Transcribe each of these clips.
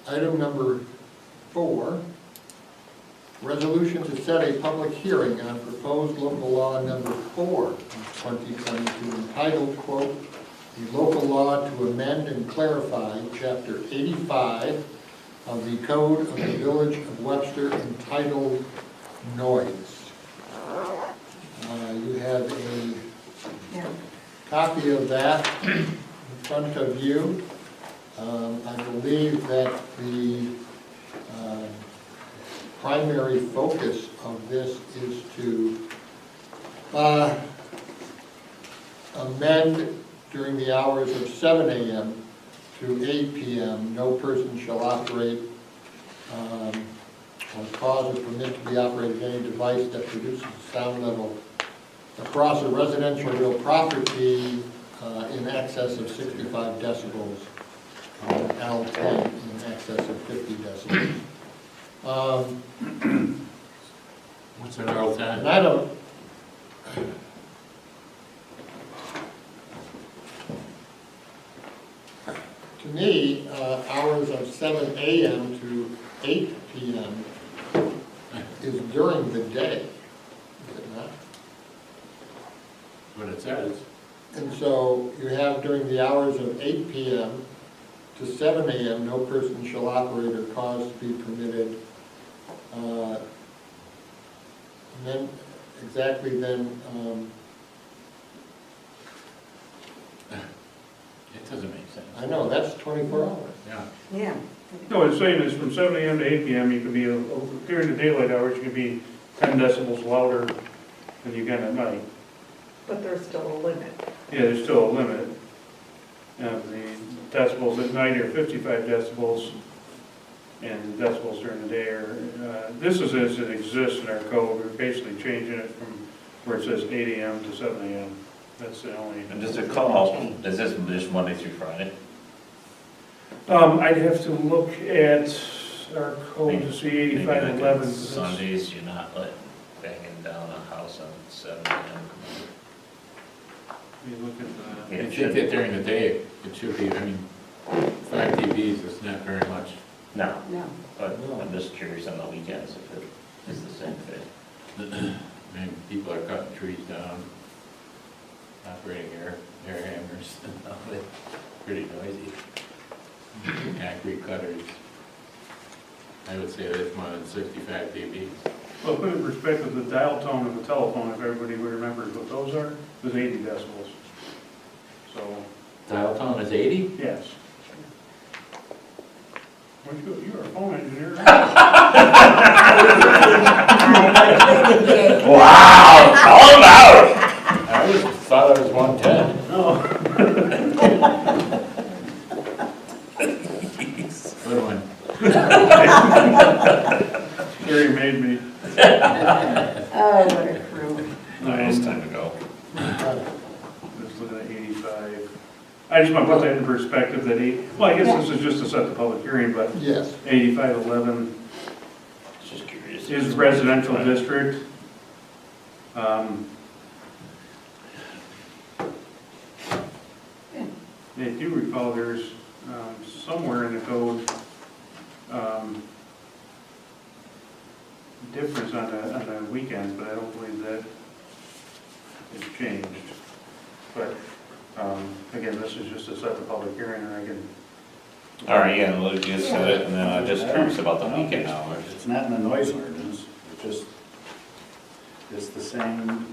Item number 4, resolution to set a public hearing on proposed local law number 4, 2022, entitled, quote, "The local law to amend and clarify Chapter 85 of the Code of the Village of Webster entitled Noise." You have a copy of that in front of you. I believe that the primary focus of this is to amend during the hours of 7 a.m. to 8 p.m. No person shall operate or cause or permit to be operated any device that produces a sound level across a residential real property in excess of 65 decibels, L10 in excess of 50 decibels. What's an L10? And I don't, to me, hours of 7 a.m. to 8 p.m. is during the day, is it not? What it says. And so you have during the hours of 8 p.m. to 7 a.m., no person shall operate or cause to be permitted. And then, exactly then, It doesn't make sense. I know, that's 24 hours. Yeah. Yeah. No, it's saying is from 7 a.m. to 8 p.m., you can be, during the daylight hours, you can be 10 decibels louder than you can at night. But there's still a limit. Yeah, there's still a limit. The decibels at night are 55 decibels, and the decibels during the day are, this is as it exists in our code. We're basically changing it from where it says 8 a.m. to 7 a.m. That's the only. And does it call, is this just Monday through Friday? I'd have to look at our code to see Maybe 8511. like Sundays, you're not like banging down a house on 7 a.m. You look at the. Yeah, I think that during the day, it should be, I mean, 5 TVs is not very much. No, No. but I'm just curious on the weekends if it is the same thing. I mean, people are cutting trees down, operating air hammers, and all that. Pretty noisy. Concrete cutters. I would say that's more than 65 dBs. Well, put in perspective, the dial tone of the telephone, if everybody remembers what those are, is 80 decibels. So, Dial tone is 80? yes. You're a phone engineer. Wow, call him out! I always thought it was 110. No. Good one. Gary made me. Oh, what a crew. No, it's time to go. Just looking at 85. I just want to put that in perspective that well, I guess this is just to set the public hearing, but Yes. 8511 Just curious. is residential district. I do recall there's somewhere in the code difference on the weekends, but I don't believe that is changed. But again, this is just to set the public hearing, and I can. All right, yeah, let's just set it, and then I'm just curious about the weekend hours. It's not in the noise ordinance, it's just, it's the same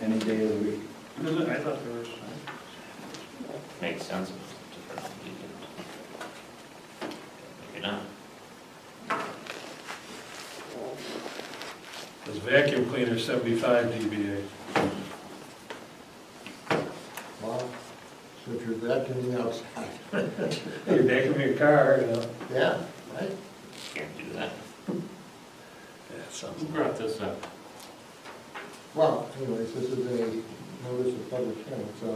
any day of the week. Is it? I thought there was. Makes sense. It's different weekend. Maybe not. This vacuum cleaner 75 dBA. Wow. So if you're vacuuming outside. You're vacuuming your car, you know. Yeah, right? Can't do that. Yeah, Who brought this up? Well, anyways, this is a notice of public hearing, so.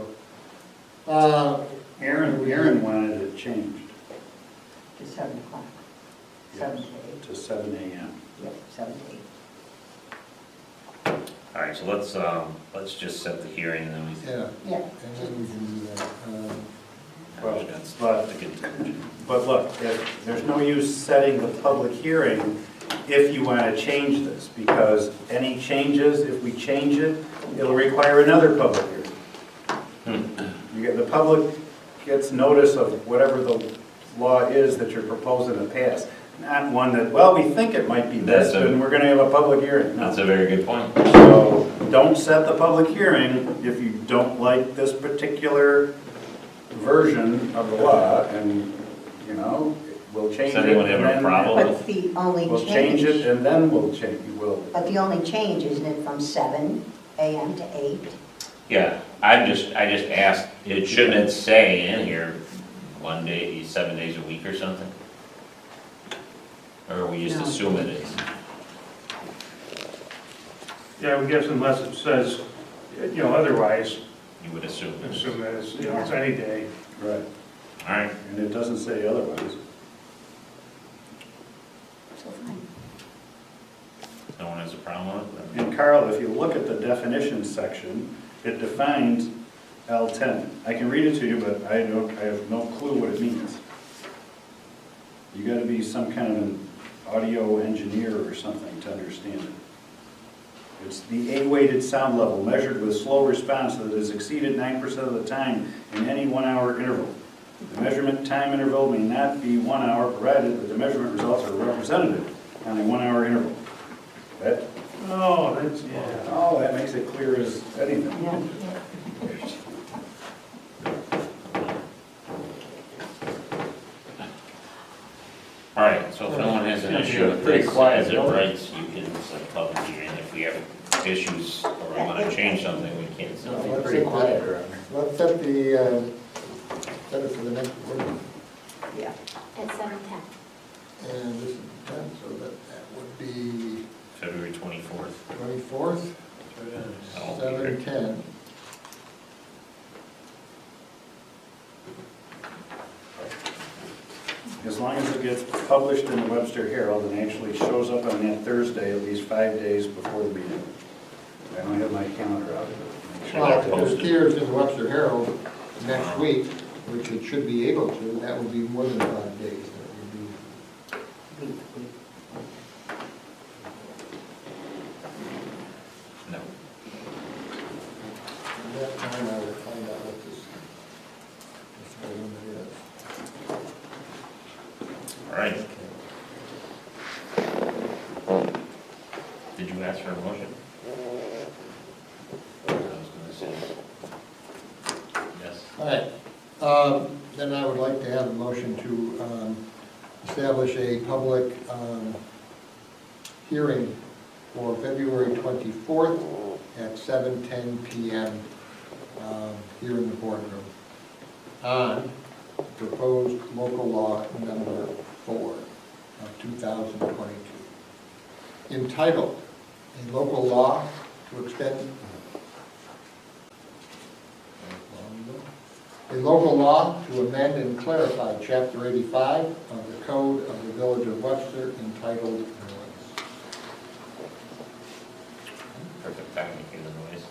Aaron wanted it changed To 7 o'clock. 7 to 8. to 7 a.m. Yep, 7 to 8. All right, so let's just set the hearing, and then we. Yeah, Yeah. and then we can do that. Well, That's but, the conclusion. but look, there's no use setting the public hearing if you want to change this, because any changes, if we change it, it'll require another public hearing. The public gets notice of whatever the law is that you're proposing to pass, not one that, well, we think it might be this, and we're gonna have a public hearing. No. That's a very good point. So don't set the public hearing if you don't like this particular version of the law, and, you know, we'll change it. Does anyone have and a then- problem? But the only We'll change it, change, and then we'll change, we'll, but the only change, isn't it, from 7 AM to 8? Yeah, I just asked, shouldn't it say in here, 1 day, 7 days a week or something? Or we just No. assume it is? Yeah, I guess unless it says, otherwise, You would assume it is. assume that it's, it's any day. right, All right, and it doesn't say otherwise. So fine. no one has a problem with it? And Carl, if you look at the definitions section, it defines L10. I can read it to you, but I have no clue what it means. You gotta be some kind of an audio engineer or something to understand it. It's the A-weighted sound level measured with slow response that is exceeded 9% of the time in any 1 hour interval. The measurement time interval may not be 1 hour, provided that the measurement results are representative on a 1 hour interval. That, Oh, that's, oh, that makes it clear as anything. Yeah. All right, so if no one has an issue with Pretty this, quiet as it building. writes, you can set public hearing. If we have issues or we want to change something, we can. So No, it'll be let's pretty set quiet the- around here. Let's set it for the next board, Yeah. At 7:10. and this is 10, so that would be February 24th. 24th, Oh, 7:10. As long as it gets published in the Webster Herald and actually shows up on that Thursday at least 5 days before the meeting. I don't have my calendar out, but make sure. Well, that's if it posted. appears in the Webster Herald next week, which it should be able to, that would be more than 5 days. That would be, No. at that time, I will find out what this volume is. All right. Did you ask for a motion? I was gonna say. Yes. All right, then I would like to have a motion to establish a public hearing for February 24th at 7:10 PM here in the boardroom on proposed local law number 4 of 2022, entitled, "A Local Law to Extend A local law to amend and clarify Chapter 85 of the Code of the Village of Webster entitled Noise." Perfect timing for the noise.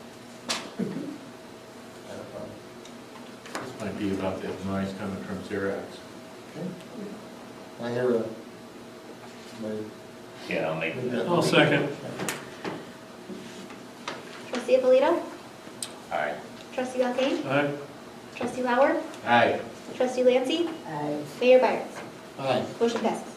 This might be about the noise coming from Xerox. Okay. I hear a, Yeah, I'll make that. I'll second. Trustee Abolito? Aye. Trustee Belkane? Aye. Trustee Lauer? Aye. Trustee Lancy? Aye. Mayor Byers? aye. Motion passes.